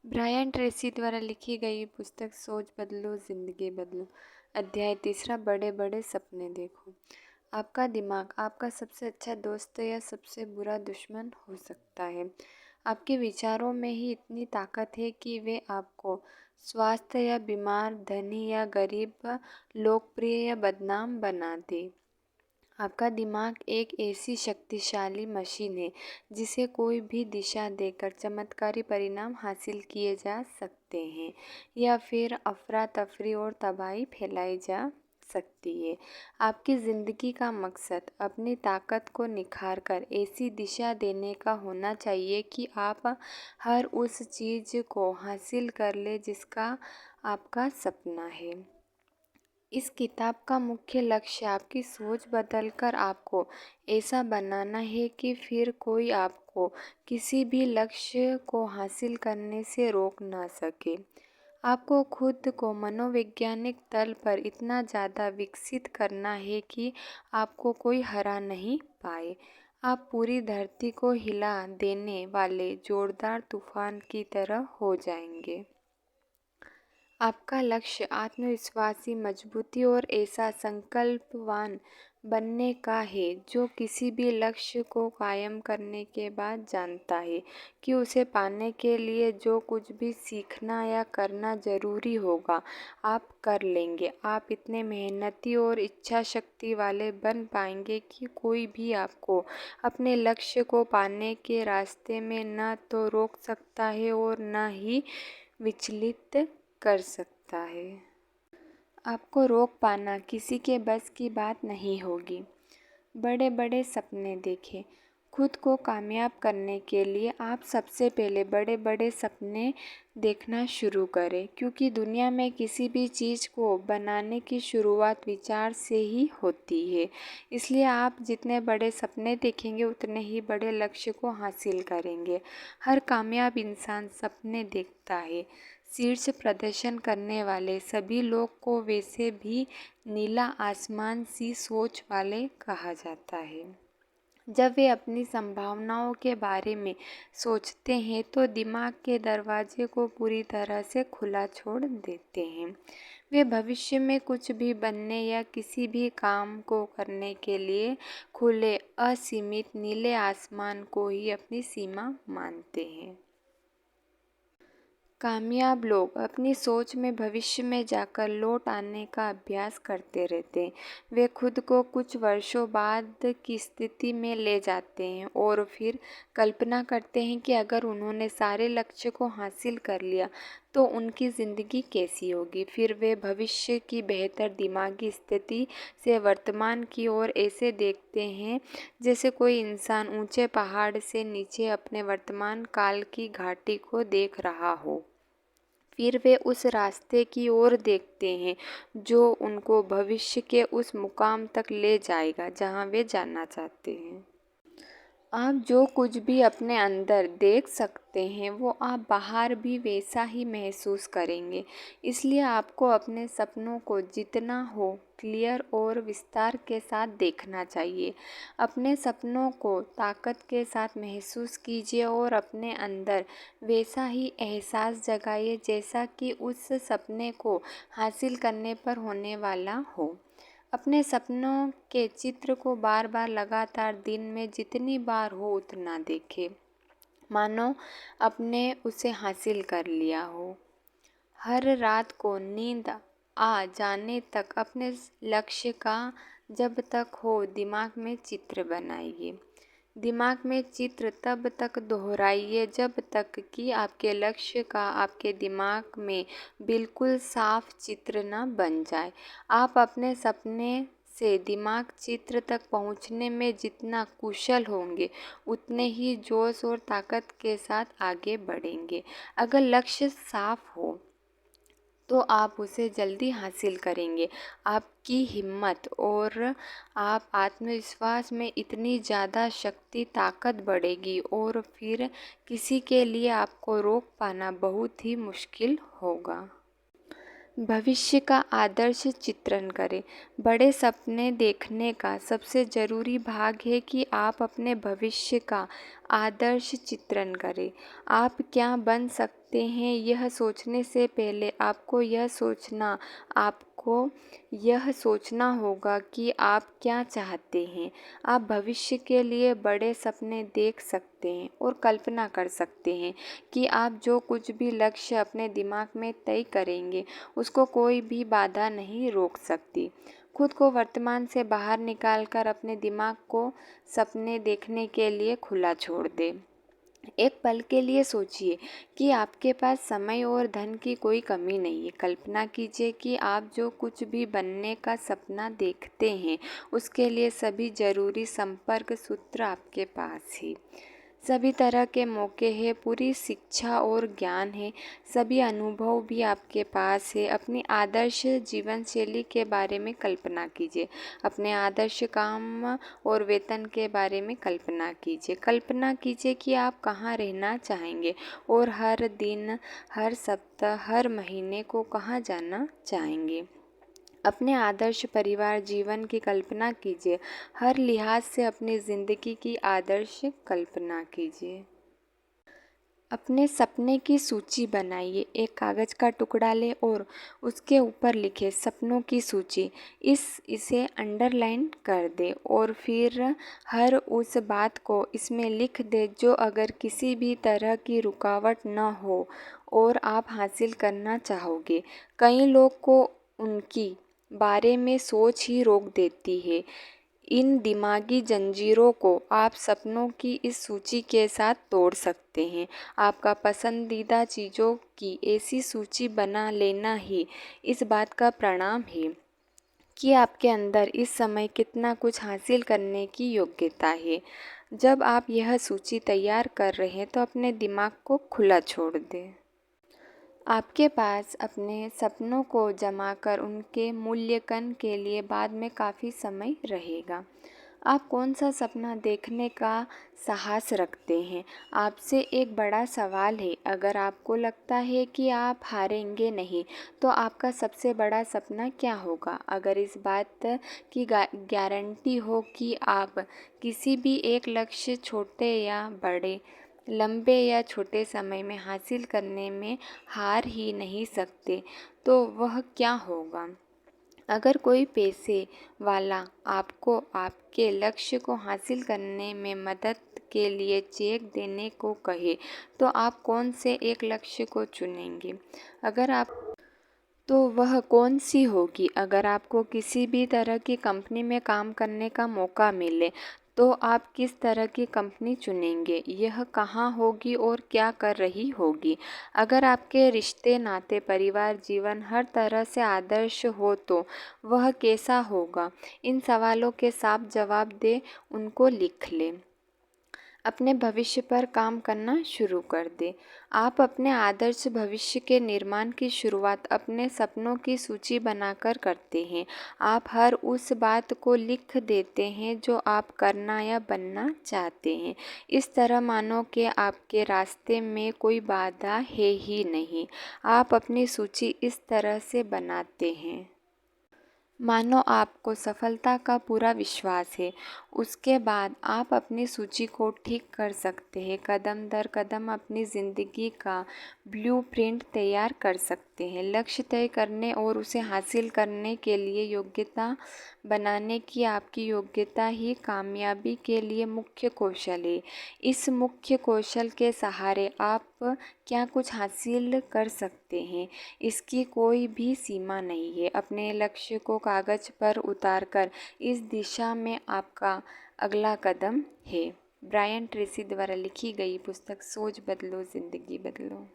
Brian Tracy द्वारा लिखी गई पुस्तक सोच बदलो ज़िंदगी बदलो। अध्याय 3। बड़े बड़े सपने देखो। आपका दिमाग आपका सबसे अच्छा दोस्त या सबसे बुरा दुश्मन हो सकता है। आपके विचारों में ही इतनी ताकत है कि वे आपको स्वस्थ या बीमार, धनी या गरीब, लोकप्रिय या बदनाम बना दे। आपका दिमाग एक ऐसी शक्तिशाली मशीन है जिसे कोई भी दिशा देकर चमत्कारी परिणाम हासिल किए जा सकते हैं या फिर अफरा तफरी और तबाही फैलाई जा सकती है। आपकी ज़िंदगी का मकसद अपनी ताकत को निखार कर ऐसी दिशा देने का होना चाहिए कि आप हर उस चीज़ को हासिल कर ले जिसका आपका सपना है। इस किताब का मुख्य लक्ष्य आपकी सोच बदलकर आपको ऐसा बनाना है कि फिर कोई आपको किसी भी लक्ष्य को हासिल करने से रोक ना सके। आपको खुद को मनोवैज्ञानिक तल पर इतना ज़्यादा विकसित करना है कि आपको कोई हरा नहीं पाए। आप पूरी धरती को हिला देने वाले जोरदार तूफान की तरह हो जाएंगे। आपका लक्ष्य आत्मविश्वासी, मजबूती और ऐसा संकल्पवान बनने का है जो किसी भी लक्ष्य को कायम करने के बाद जानता है कि उसे पाने के लिए जो कुछ भी सीखना या करना ज़रूरी होगा आप कर लेंगे। आप इतने मेहनती और इच्छा शक्ति वाले बन पाएंगे कि कोई भी आपको अपने लक्ष्य को पाने के रास्ते में न तो रोक सकता है और न ही विचलित कर सकता है। आपको रोक पाना किसी के बस की बात नहीं होगी। बड़े बड़े सपने देखें। खुद को कामयाब करने के लिए आप सबसे पहले बड़े बड़े सपने देखना शुरू करें, क्योंकि दुनिया में किसी भी चीज़ को बनाने की शुरुआत विचार से ही होती है। इसलिए आप जितने बड़े सपने देखेंगे उतने ही बड़े लक्ष्य को हासिल करेंगे। हर कामयाब इंसान सपने देखता है। शीर्ष प्रदर्शन करने वाले सभी लोग को वैसे भी नीला आसमान सी सोच वाले कहा जाता है। जब वे अपनी संभावनाओं के बारे में सोचते हैं तो दिमाग के दरवाजे को पूरी तरह से खुला छोड़ देते हैं। वे भविष्य में कुछ भी बनने या किसी भी काम को करने के लिए खुले, असीमित नीले आसमान को ही अपनी सीमा मानते हैं। कामयाब लोग अपनी सोच में भविष्य में जाकर लौट आने का अभ्यास करते रहते हैं। वे खुद को कुछ वर्षों बाद की स्थिति में ले जाते हैं और फिर कल्पना करते हैं कि अगर उन्होंने सारे लक्ष्य को हासिल कर लिया तो उनकी ज़िंदगी कैसी होगी। फिर वे भविष्य की बेहतर दिमागी स्थिति से वर्तमान की ओर ऐसे देखते हैं जैसे कोई इंसान ऊंचे पहाड़ से नीचे अपने वर्तमान काल की घाटी को देख रहा हो। फिर वे उस रास्ते की ओर देखते हैं जो उनको भविष्य के उस मुकाम तक ले जाएगा जहां वे जाना चाहते हैं। आप जो कुछ भी अपने अंदर देख सकते हैं वो आप बाहर भी वैसा ही महसूस करेंगे। इसलिए आपको अपने सपनों को जितना हो क्लियर और विस्तार के साथ देखना चाहिए। अपने सपनों को ताकत के साथ महसूस कीजिए और अपने अंदर वैसा ही एहसास जगाइए जैसा कि उस सपने को हासिल करने पर होने वाला हो। अपने सपनों के चित्र को बार बार लगातार दिन में जितनी बार हो उतना देखें, मानो आपने उसे हासिल कर लिया हो। हर रात को नींद आ जाने तक अपने लक्ष्य का जब तक हो दिमाग में चित्र बनाइए। दिमाग में चित्र तब तक दोहराइए जब तक कि आपके लक्ष्य का आपके दिमाग में बिल्कुल साफ चित्र न बन जाए। आप अपने सपने से दिमाग चित्र तक पहुंचने में जितना कुशल होंगे उतने ही जोश और ताकत के साथ आगे बढ़ेंगे। अगर लक्ष्य साफ हो तो आप उसे जल्दी हासिल करेंगे। आपकी हिम्मत और आप आत्मविश्वास में इतनी ज़्यादा शक्ति ताकत बढ़ेगी और फिर किसी के लिए आपको रोक पाना बहुत ही मुश्किल होगा। भविष्य का आदर्श चित्रण करें। बड़े सपने देखने का सबसे ज़रूरी भाग है कि आप अपने भविष्य का आदर्श चित्रण करें। आप क्या बन सकते हैं यह सोचने से पहले आपको यह सोचना होगा कि आप क्या चाहते हैं। आप भविष्य के लिए बड़े सपने देख सकते हैं और कल्पना कर सकते हैं कि आप जो कुछ भी लक्ष्य अपने दिमाग में तय करेंगे उसको कोई भी बाधा नहीं रोक सकती। खुद को वर्तमान से बाहर निकालकर अपने दिमाग को सपने देखने के लिए खुला छोड़ दें। एक पल के लिए सोचिए कि आपके पास समय और धन की कोई कमी नहीं है। कल्पना कीजिए कि आप जो कुछ भी बनने का सपना देखते हैं उसके लिए सभी ज़रूरी संपर्क सूत्र आपके पास ही। सभी तरह के मौके हैं, पूरी शिक्षा और ज्ञान है, सभी अनुभव भी आपके पास है। अपनी आदर्श जीवन शैली के बारे में कल्पना कीजिए। अपने आदर्श काम और वेतन के बारे में कल्पना कीजिए। कल्पना कीजिए कि आप कहाँ रहना चाहेंगे और हर दिन, हर सप्ताह, हर महीने को कहाँ जाना चाहेंगे। अपने आदर्श परिवार जीवन की कल्पना कीजिए। हर लिहाज से अपनी ज़िंदगी की आदर्श कल्पना कीजिए। अपने सपने की सूची बनाइए। एक कागज़ का टुकड़ा लें और उसके ऊपर लिखें सपनों की सूची। इसे अंडरलाइन कर दें और फिर हर उस बात को इसमें लिख दें जो अगर किसी भी तरह की रुकावट न हो और आप हासिल करना चाहोगे। कई लोग को उनकी बारे में सोच ही रोक देती है। इन दिमागी जंजीरों को आप सपनों की इस सूची के साथ तोड़ सकते हैं। आपका पसंदीदा चीज़ों की ऐसी सूची बना लेना ही इस बात का प्रमाण है कि आपके अंदर इस समय कितना कुछ हासिल करने की योग्यता है। जब आप यह सूची तैयार कर रहे हैं तो अपने दिमाग को खुला छोड़ दें। आपके पास अपने सपनों को जमा कर उनके मूल्यांकन के लिए बाद में काफ़ी समय रहेगा। आप कौन सा सपना देखने का साहस रखते हैं? आपसे एक बड़ा सवाल है। अगर आपको लगता है कि आप हारेंगे नहीं, तो आपका सबसे बड़ा सपना क्या होगा? अगर इस बात की गारंटी हो कि आप किसी भी एक लक्ष्य, छोटे या बड़े, लंबे या छोटे समय में हासिल करने में हार ही नहीं सकते, तो वह क्या होगा? अगर कोई पैसे वाला आपको आपके लक्ष्य को हासिल करने में मदद के लिए चेक देने को कहे, तो आप कौन से एक लक्ष्य को चुनेंगे? तो वह कौन सी होगी? अगर आपको किसी भी तरह की कंपनी में काम करने का मौका मिले, तो आप किस तरह की कंपनी चुनेंगे? यह कहाँ होगी और क्या कर रही होगी? अगर आपके रिश्ते, नाते, परिवार, जीवन हर तरह से आदर्श हो तो वह कैसा होगा? इन सवालों के साफ जवाब दें, उनको लिख लें। अपने भविष्य पर काम करना शुरू कर दें। आप अपने आदर्श भविष्य के निर्माण की शुरुआत अपने सपनों की सूची बनाकर करते हैं। आप हर उस बात को लिख देते हैं जो आप करना या बनना चाहते हैं। इस तरह मानो कि आपके रास्ते में कोई बाधा है ही नहीं। आप अपनी सूची इस तरह से बनाते हैं मानो आपको सफलता का पूरा विश्वास है। उसके बाद आप अपनी सूची को ठीक कर सकते हैं। कदम दर कदम अपनी ज़िंदगी का ब्लूप्रिंट तैयार कर सकते हैं। लक्ष्य तय करने और उसे हासिल करने के लिए योग्यता बनाने की आपकी योग्यता ही कामयाबी के लिए मुख्य कौशल है। इस मुख्य कौशल के सहारे आप क्या कुछ हासिल कर सकते हैं, इसकी कोई भी सीमा नहीं है। अपने लक्ष्य को कागज़ पर उतारकर इस दिशा में आपका अगला कदम है। ब्रायन ट्रेसी द्वारा लिखी गई पुस्तक सोच बदलो ज़िंदगी बदलो।